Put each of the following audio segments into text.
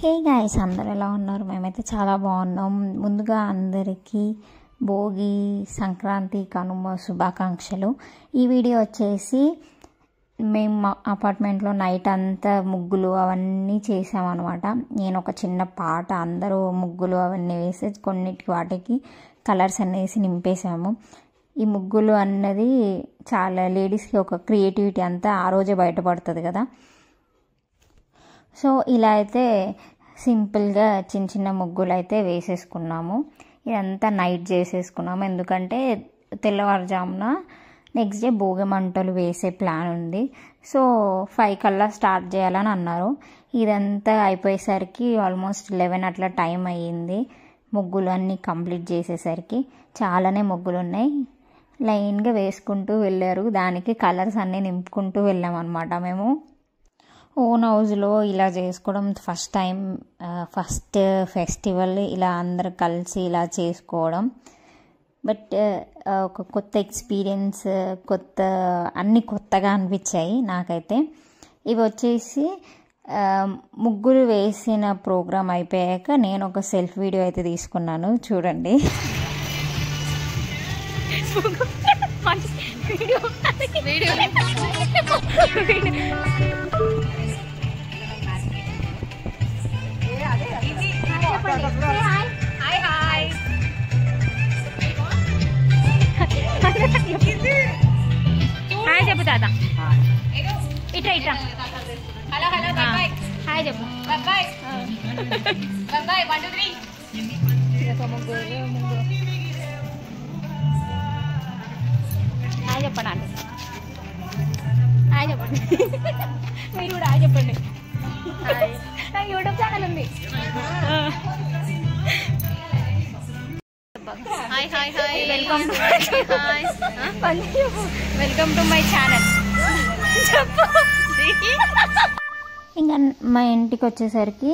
Hey guys, అందరు ఎలా ఉన్నారు? మేమైతే చాలా బాగున్నాం. ముందుగా అందరికీ భోగి, సంక్రాంతి, కనుమ శుభాకాంక్షలు. ఈ వీడియో వచ్చేసి మేము అపార్ట్మెంట్లో నైట్ అంతా ముగ్గులు అవన్నీ చేసామన్నమాట. నేను ఒక చిన్న పాట, అందరూ ముగ్గులు అవన్నీ వేసి కొన్నిటికి వాటికి కలర్స్ అనేసి నింపేసాము. ఈ ముగ్గులు అన్నది చాలా లేడీస్కి ఒక క్రియేటివిటీ అంతా ఆ రోజే బయటపడుతుంది కదా. సో ఇలా అయితే సింపుల్గా చిన్న చిన్న ముగ్గులు అయితే వేసేసుకున్నాము. ఇదంతా నైట్ చేసేసుకున్నాము, ఎందుకంటే తెల్లవారుజామున నెక్స్ట్ డే భోగి మంటలు వేసే ప్లాన్ ఉంది. సో 5 కల్లా స్టార్ట్ చేయాలని అన్నారు. ఇదంతా అయిపోయేసరికి ఆల్మోస్ట్ 11 అట్లా టైం అయ్యింది. ముగ్గులు అన్నీ కంప్లీట్ చేసేసరికి చాలానే ముగ్గులు ఉన్నాయి. లైన్గా వేసుకుంటూ వెళ్ళారు, దానికి కలర్స్ అన్నీ నింపుకుంటూ వెళ్ళామన్నమాట. మేము ఓన్ హౌస్లో ఇలా చేసుకోవడం ఫస్ట్ టైం, ఫస్ట్ ఫెస్టివల్ ఇలా అందరు కలిసి ఇలా చేసుకోవడం. బట్ ఒక కొత్త ఎక్స్పీరియన్స్, అన్నీ కొత్తగా అనిపించాయి నాకైతే. ఇవి వచ్చేసి ముగ్గులు వేసిన ప్రోగ్రామ్ అయిపోయాక నేను ఒక సెల్ఫ్ వీడియో అయితే తీసుకున్నాను, చూడండి. హాయ్ చెప్పు తాత, ఇట్రా ఇట్రా. హలో హలో బాయ్, హాయ్ చెప్పు బాయ్. 1 2 3. హాయ్ చెప్పండి, హాయ్ చెప్పండి. మీరు కూడా హాయ్ చెప్పండి. నాకు యూట్యూబ్ ఛానల్ ఉంది. Hi hi hi, welcome to my channel. ఇంకా మా ఇంటికి వచ్చేసరికి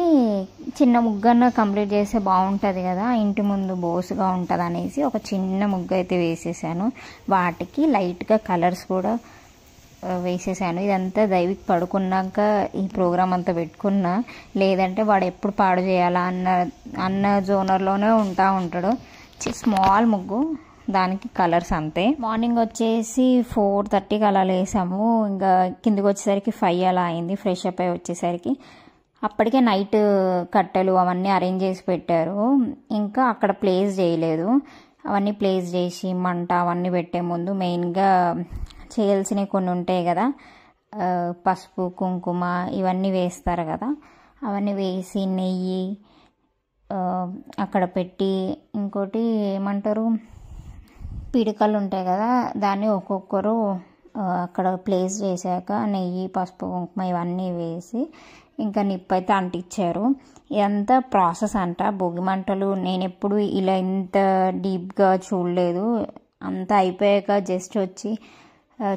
చిన్న ముగ్గన్న కంప్లీట్ చేస్తే బాగుంటుంది కదా, ఇంటి ముందు బోసుగా ఉంటుంది అనేసి ఒక చిన్న ముగ్గు అయితే వేసేసాను. వాటికి లైట్గా కలర్స్ కూడా వేసేసాను. ఇదంతా దైవిక్ పడుకున్నాక ఈ ప్రోగ్రామ్ అంతా పెట్టుకున్నా, లేదంటే వాడు ఎప్పుడు పాడు చేయాలా అన్న జోనర్లోనే ఉంటాడు. స్మాల్ ముగ్గు, దానికి కలర్స్ అంతే. మార్నింగ్ వచ్చేసి 4:30కి అలా లేసాము. ఇంకా కిందకి వచ్చేసరికి 5 అలా అయింది. ఫ్రెష్ అప్ అయి వచ్చేసరికి అప్పటికే నైట్ కట్టెలు అవన్నీ అరేంజ్ చేసి పెట్టారు. ఇంకా అక్కడ ప్లేస్ చేయలేదు. అవన్నీ ప్లేస్ చేసి మంట అవన్నీ పెట్టే ముందు మెయిన్గా చేయాల్సినవి కొన్ని ఉంటాయి కదా, పసుపు కుంకుమ ఇవన్నీ వేస్తారు కదా, అవన్నీ వేసి నెయ్యి అక్కడ పెట్టి, ఇంకోటి ఏమంటారు పిడికలు ఉంటాయి కదా, దాన్ని ఒక్కొక్కరు అక్కడ ప్లేస్ చేశాక నెయ్యి పసుపు కుంకుమ ఇవన్నీ వేసి ఇంకా నిప్పు అయితే అంటించారు. ఇదంతా ప్రాసెస్ అంట భోగి మంటలు. నేను ఎప్పుడు ఇలా ఇంత డీప్గా చూడలేదు. అంతా అయిపోయాక జస్ట్ వచ్చి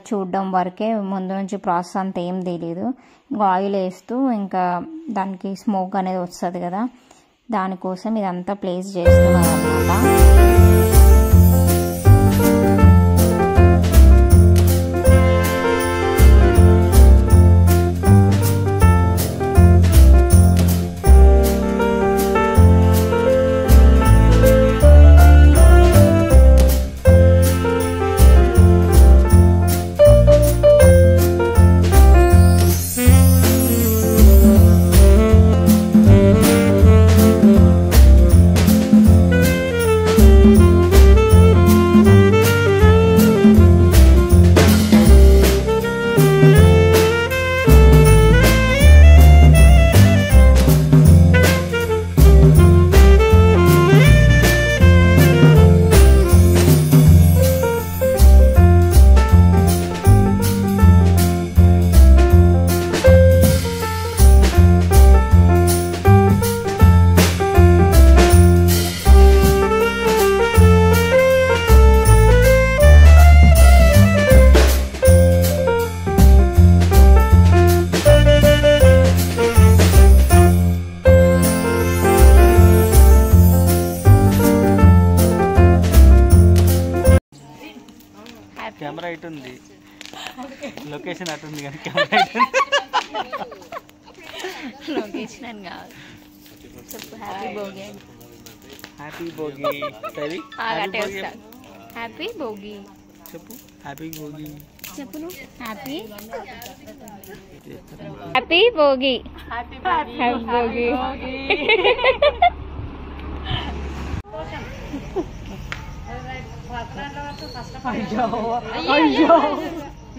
చూడడం వరకే, ముందు నుంచి ప్రాసెస్ అంతా ఏం తెలియదు. ఇంకా ఆయిల్ వేస్తూ ఇంకా దానికి స్మోక్ అనేది వస్తుంది కదా, దానికోసం ఇదంతా ప్లేస్ చేస్తున్నారు అన్నమాట. కెమెరా ఇటు ఉంది, లొకేషన్ అటు ఉంది కానీ కెమెరా ఇటు లొకేషన్ అని కాదు. చెప్పు హ్యాపీ భోగి. హ్యాపీ భోగి సరి అటే వస్తా. హ్యాపీ భోగి చెప్పు. హ్యాపీ భోగి చెప్పు నువ్వు. Happy happy Bhogi. Happy Bhogi.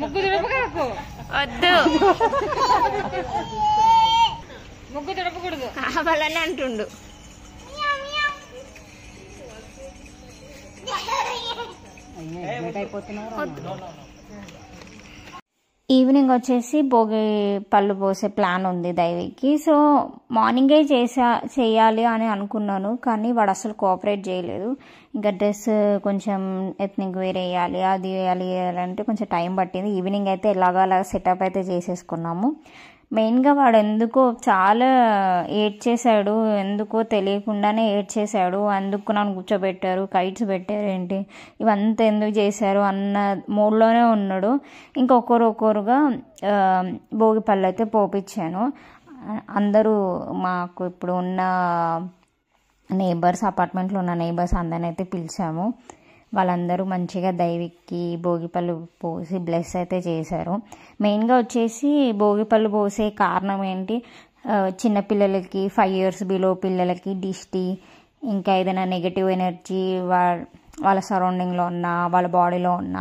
ముగ్గు తుడపకు. వద్దు, ముగ్గు తుడపకూడదు. కావాలని అంటుండు. ఈవినింగ్ వచ్చేసి భోగి పళ్ళు పోసే ప్లాన్ ఉంది దైవికి. సో మార్నింగే చేయాలి అని అనుకున్నాను, కానీ వాడు అసలు కోఆపరేట్ చేయలేదు. ఇంకా డ్రెస్ కొంచెం ఎత్నిక్ వేర్ వేయాలి, అది వేయాలి అంటే కొంచెం టైం పట్టింది. ఈవినింగ్ అయితే ఎలాగో సెటప్ అయితే చేసేసుకున్నాము. మెయిన్గా వాడు ఎందుకో చాలా ఏడ్చేశాడు, ఎందుకో తెలియకుండానే ఏడ్చేశాడు. అందుకు నన్ను కూర్చోబెట్టారు, కైట్స్ పెట్టారు ఏంటి, ఇవంతా ఎందుకు చేశారు అన్న మూడ్లోనే ఉన్నాడు. ఇంకొకరుగా భోగి పళ్ళు అయితే పోపించాను. అందరూ మాకు ఇప్పుడు ఉన్న నేబర్స్, అపార్ట్మెంట్లో ఉన్న నేబర్స్ అందరిని అయితే పిలిచాము. వాళ్ళందరూ మంచిగా దైవికి భోగిపళ్ళు పోసి బ్లెస్ అయితే చేశారు. మెయిన్గా వచ్చేసి భోగిపళ్ళు పోసే కారణం ఏంటి, చిన్నపిల్లలకి 5 years బిలో పిల్లలకి దిష్టి, ఇంకా ఏదైనా నెగటివ్ ఎనర్జీ వాళ్ళ సరౌండింగ్లో ఉన్న వాళ్ళ బాడీలో ఉన్న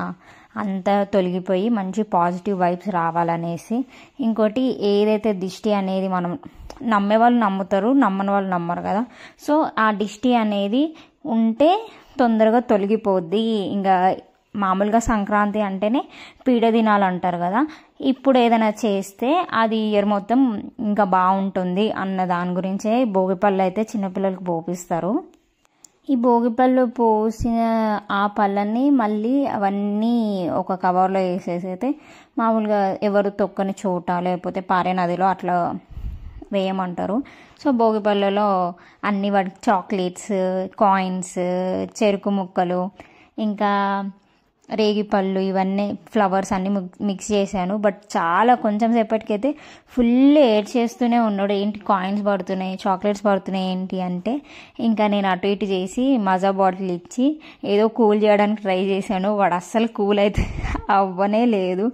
అంతా తొలగిపోయి మంచి పాజిటివ్ వైబ్స్ రావాలనేసి. ఇంకోటి ఏదైతే దిష్టి అనేది మనం నమ్మే వాళ్ళు నమ్ముతారు, నమ్మని వాళ్ళు నమ్మరు కదా. సో ఆ దిష్టి అనేది ఉంటే తొందరగా తొలగిపోద్ది. ఇంకా మామూలుగా సంక్రాంతి అంటేనే పీడ దినాలు అంటారు కదా, ఇప్పుడు ఏదైనా చేస్తే అది ఇయర్ మొత్తం ఇంకా బాగుంటుంది అన్న దాని గురించే భోగిపళ్ళు అయితే చిన్నపిల్లలకు పోపిస్తారు. ఈ భోగిపళ్ళు పోసిన ఆ పళ్ళని మళ్ళీ అవన్నీ ఒక కవర్లో వేసేసి అయితే మామూలుగా ఎవరు తొక్కని చోట లేకపోతే పారే నదిలో అట్లా వేయమంటారు. సో భోగిపళ్ళలో అన్ని వాటికి చాక్లెట్స్, కాయిన్స్, చెరుకు ముక్కలు, ఇంకా రేగిపళ్ళు, ఇవన్నీ ఫ్లవర్స్ అన్నీ మిక్స్ చేశాను. బట్ చాలా కొంచెం సేపటికైతే ఫుల్ ఏడ్చేస్తూనే ఉన్నాడు. ఏంటి కాయిన్స్ పడుతున్నాయి, చాక్లెట్స్ పడుతున్నాయి ఏంటి అంటే, ఇంకా నేను అటు ఇటు చేసి మజా బాటిల్ ఇచ్చి ఏదో కూల్ చేయడానికి ట్రై చేశాను. వాడు అస్సలు కూల్ అయితే అవ్వనే లేదు.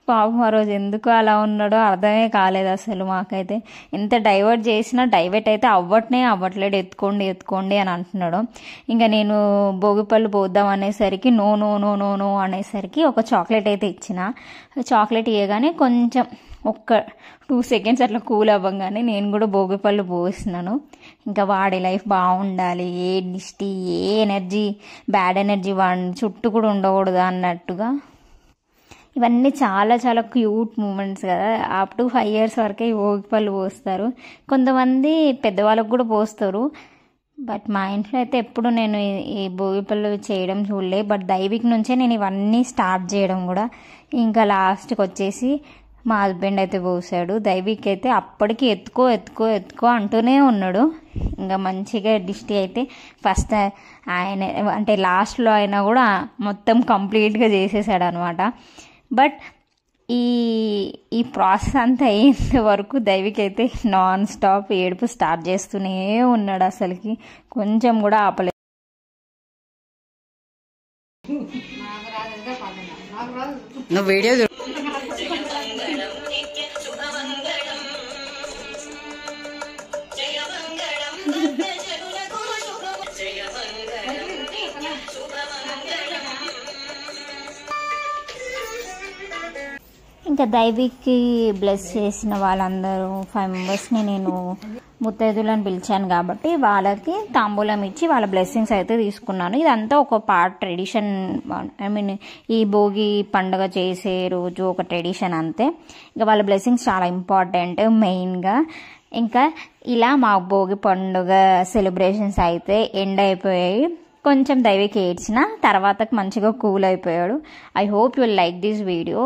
పాపం ఆ రోజు ఎందుకు అలా ఉన్నాడో అర్థమే కాలేదు అసలు. మాకైతే ఎంత డైవర్ట్ చేసినా డైవర్ట్ అయితే అవ్వట్లేదు. ఎత్తుకోండి అని అంటున్నాడు. ఇంకా నేను భోగిపళ్ళు పోద్దాం అనేసరికి no no no no no అనేసరికి ఒక చాక్లెట్ అయితే ఇచ్చిన. చాక్లెట్ ఇవ్వగానే కొంచెం ఒక్క 2 seconds అట్లా కూల్ అవ్వగానే నేను కూడా భోగిపళ్ళు పోస్తున్నాను. ఇంకా వాడి లైఫ్ బాగుండాలి, ఏ దిష్టి ఏ ఎనర్జీ బ్యాడ్ ఎనర్జీ వాడి చుట్టూ కూడా ఉండకూడదు అన్నట్టుగా. ఇవన్నీ చాలా చాలా క్యూట్ మూమెంట్స్ కదా. అప్ టు 5 years వరకే ఈ భోగిపళ్ళు పోస్తారు. కొంతమంది పెద్దవాళ్ళకు కూడా పోస్తారు. బట్ మా ఇంట్లో అయితే ఎప్పుడు నేను ఈ భోగిపళ్ళు చేయడం చూడలే. బట్ దైవిక్ నుంచే నేను ఇవన్నీ స్టార్ట్ చేయడం కూడా. ఇంకా లాస్ట్కి వచ్చేసి మా హస్బెండ్ అయితే పోసాడు. దైవిక్ అయితే అప్పటికి ఎత్తుకో అంటూనే ఉన్నాడు. ఇంకా మంచిగా దిష్టి అయితే ఫస్ట్ ఆయన అంటే లాస్ట్లో అయినా కూడా మొత్తం కంప్లీట్గా చేసేసాడు అనమాట. బట్ ఈ ప్రాసెస్ అంతా అయ్యేంత వరకు దైవిక్ అయితే నాన్ స్టాప్ ఏడుపు స్టార్ట్ చేస్తూనే ఉన్నాడు. అసలుకి కొంచెం కూడా ఆపలేదు. నువ్వు వీడియో ఇంకా దైవిక్కి బ్లెస్ చేసిన వాళ్ళందరూ 5 members నేను ముత్తైదులను పిలిచాను కాబట్టి వాళ్ళకి తాంబూలం ఇచ్చి వాళ్ళ బ్లెస్సింగ్స్ అయితే తీసుకున్నాను. ఇదంతా ఒక పార్ట్ ట్రెడిషన్. ఈ భోగి పండుగ చేసే రోజు ఒక ట్రెడిషన్ అంతే. ఇంకా వాళ్ళ బ్లెస్సింగ్స్ చాలా ఇంపార్టెంట్ మెయిన్గా. ఇంకా ఇలా మా భోగి పండుగ సెలబ్రేషన్స్ అయితే ఎండ్ అయిపోయాయి. కొంచెం దైవికి ఏడ్చిన తర్వాత మంచిగా కూల్ అయిపోయాడు. I hope you will like this video.